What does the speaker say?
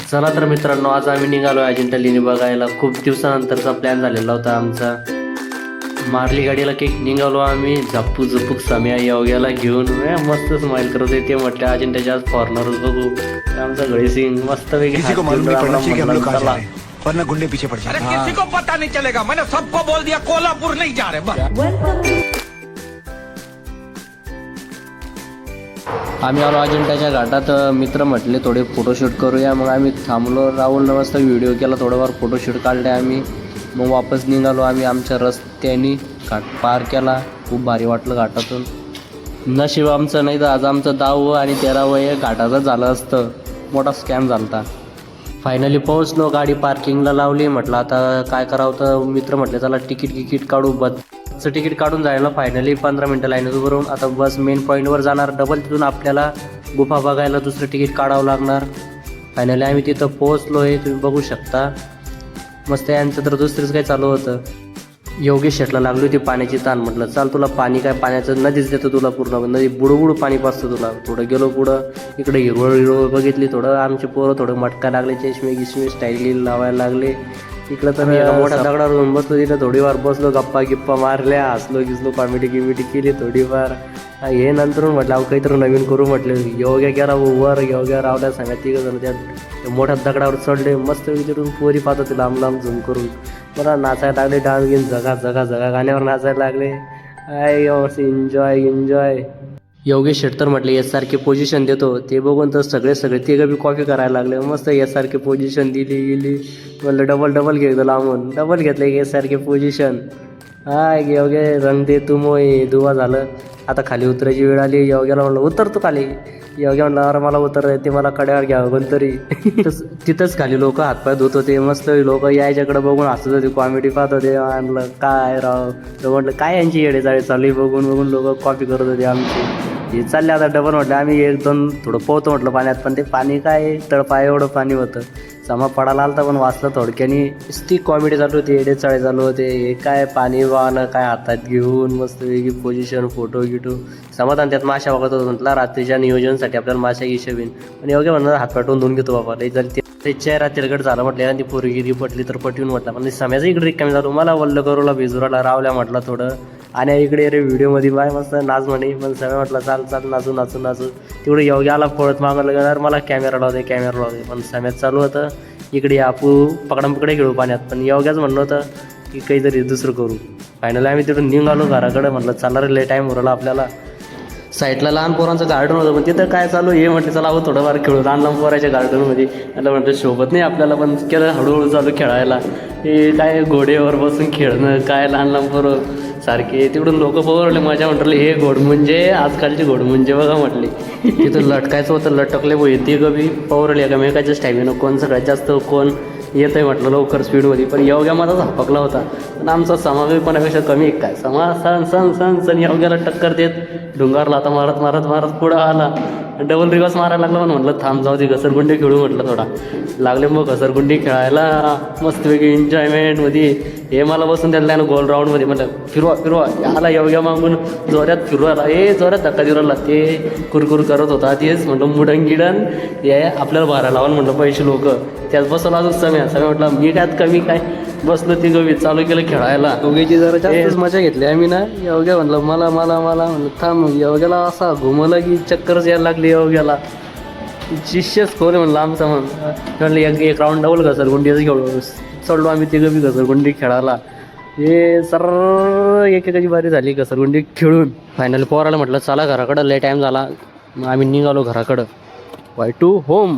चला तर मित्रांनो, आज आम्ही निघालो अजिंठा लेणी बघायला. खूप दिवसानंतरचा प्लॅन झालेला होता आमचा. मारली गाडीला केक निघालो आम्ही झपूक झपूक सम्या योग्याला घेऊन. मस्त स्माइल करत होते. ते म्हटलं अजिंठाच्या आज फॉरनरच बघू. आमचा गळीसिंग मस्त वरना गुंडे पीछे पड़ जाए. किसी को पता नहीं चलेगा. मैंने सबको बोल दिया कोल्हापुर नहीं जा रहे. आम्ही आलो अजिंठाच्या घाटात. मित्र म्हटले थोडे फोटोशूट करूया. मग आम्ही थांबलो. राहुलनं मस्त व्हिडिओ केला, थोडंफार फोटोशूट काढले आम्ही. मग वापस निघालो आम्ही आमच्या रस्त्याने. घाट पार केला. खूप भारी वाटलं घाटातून. नशीब आमचं नाही तर आज आमचं 10व आणि 13व घाटाचं झालं असतं. मोठा स्कॅम झाला होता. फायनली पोहोचलो. गाडी पार्किंगला लावली. म्हटलं आता काय करावं, तर मित्र म्हटले चला तिकीट काढू. बसचं तिकीट काढून जायला फायनली 15 मिनटं लाईन उभं राहून. आता बस मेन पॉईंटवर जाणार. डबल तिथून आपल्याला गुफा बघायला दुसरं तिकीट काढावं लागणार. फायनली आम्ही तिथं पोहोचलो आहे. तुम्ही बघू शकता. मस्त यांचं तर दुसरंच काय चालू होतं. योगेश शेटला लागली होती पाण्याची ताण. म्हटलं चाल तुला पाणी काय पाण्याचं नदीच देतं तुला. पूर्ण नदी बुडू पाणी पाचतं तुला. थोडं गेलो पुढं. इकडे हिरवळ बघितली. थोडं आमचे पोरं थोडं मटका लागले. चष्मे स्टाईल लावायला लागले. इकडं तर मी मोठ्या दगडावर येऊन बसलो. तिथं थोडीफार बसलो. गप्पा मारल्या. हसलो कॉमेडी केली थोडीफार. हे नंतर म्हटलं अहो काहीतरी नवीन करू म्हटलं. योग्या गेला वर योग्या रावल्या सांगा. तिघं जण त्या मोठ्या दगडावर चढले. मस्त तिथून पोरी पाहत होते लांब झूम करून. मला नाचायला लागले. डान्स घेऊन जगा गाण्यावर नाचायला लागले. एन्जॉय. योगेश शेट तर म्हटले यासारखी पोझिशन देतो. ते बघून तर सगळे ते बी कॉपी करायला लागले. मस्त यासारखी पोझिशन दिली. म्हणलं डबल घेतो लांबून. डबल घेतलं यासारखी पोझिशन. योगे रंग दे तू मोय दुवा झालं. आता खाली उतरायची वेळ आली. योग्याला म्हणलं उतर तू खाली. योग्या म्हणलं अरे मला उतर ते मला कड्यावर घ्यावं कोणतरी. तिथंच खाली लोक हातपाय धुत होते. मस्त लोक यायच्याकडे बघून हसत होते. कॉमेडी पाहत होते. म्हणलं काय राव. तर म्हटलं काय यांची येडेचाळे चालू बघून लोक कॉपी करत होते आमची. हे चालले आता डबल म्हटलं आम्ही 1-2 थोडं पोहतो म्हटलं पाण्यात. पण ते पाणी काय तळपाय एवढं पाणी होतं. समा पडायला आलता पण वाचलं थोडक्यानी. ती कॉमेडी चालू होती. येडेचाळे चालू होते. हे काय पाणी वाहनं काय हातात घेऊन मस्त वेगळी पोझिशन फोटो समाधान. त्यात माशा बघत होतो. म्हटलं रात्रीच्या नियोजनासाठी आपल्याला माशा हिशोबीन. पण योग्य म्हणलं हात पाठवून धुवून घेतो बाबा. लई जर ते चेहरा तेलगट झालं म्हटलं. आणि ती पोरगिरी पटली तर पटवून म्हटलं. पण सम्याचं इकडे रिकामी झालो. मला वल्ल करूला भिजुराला रावल्या म्हटलं थोडं. आणि इकडे रे व्हिडिओमध्ये बाय मस्त नाच म्हणे. पण समय म्हटलं चाल नाचू. तिकडे योग्य आला पळत मागायला गेल्यावर मला कॅमेरा लावते. पण सम्यात चालू होतं इकडे आपू पकडे खेळू पाण्यात. पण योग्याच म्हणणं होतं की काहीतरी दुसरं करू. फायनली आम्ही तिथून निघालो घराकडे. म्हटलं चला रे लय टाईम उरला आपल्याला. साईडला लहान पोरांचं गार्डन होतं. पण तिथं काय चालू हे म्हटलं चला अहो थोडंफार खेळू लहान पोराच्या गार्डनमध्ये. त्याला म्हटलं शोभत नाही आपल्याला. पण केलं हळूहळू चालू खेळायला. हे काय घोड्यावर बसून खेळणं काय लहान पोरं सारखे. तिकडून लोक बघवले मजा. म्हटलं हे घोड म्हणजे आजकालचे घोड म्हणजे बघा म्हटले. तिथं लटकायचं होतं. लटकले येते कधी पवरले एकमेकाच्या स्टॅमिना कोण सगळ्यात जास्त कोण येत आहे म्हटलं लवकर स्पीडमध्ये. पण योग्या माझा झापकला होता. पण आमचा समावेशपणापेक्षा कमी काय सण योग्याला टक्कर देत डोंगरला आता मारत पुढं आला. डबल रिवर्स मारायला लागला. पण म्हटलं थांब जाऊ दे घसरगुंडी खेळू म्हटलं थोडा. लागले मग घसरगुंडी खेळायला मस्तपैकी एन्जॉयमेंटमध्ये. हे मला बसून द्यायला त्यानं गोल राऊंडमध्ये. म्हटलं फिरवा आला योग्या मागून जोऱ्यात फिरवायला. जोऱ्यात धक्का दिवला. ते कुरकुर करत होता. तेच म्हटलं मुडंगिडन हे आपल्याला भारा लावून म्हटलं पैसे लोक. त्यात बसवला अजून समय म्हटलं मी काय कमी काय बसलो. ती गवी चालू केलं खेळायला. दोघीची जरा जास्तच मजा घेतली आम्ही ना. योग्या म्हणलं मला म्हणलं थांब. योग्याला असा घुमवलं की चक्करच यायला लागली योग्याला. शिष्यच खोल म्हणलं आमचा म्हणलं एक राऊंड डबल घसरगुंडीच खेळू. चढलो आम्ही ती गवी घसरगुंडी खेळायला. हे सर एकेकाची बारी झाली घसरगुंडी खेळून. फायनली पोराला म्हटलं चला घराकडं लय टाईम झाला. मग आम्ही निघालो घराकडं. By two home.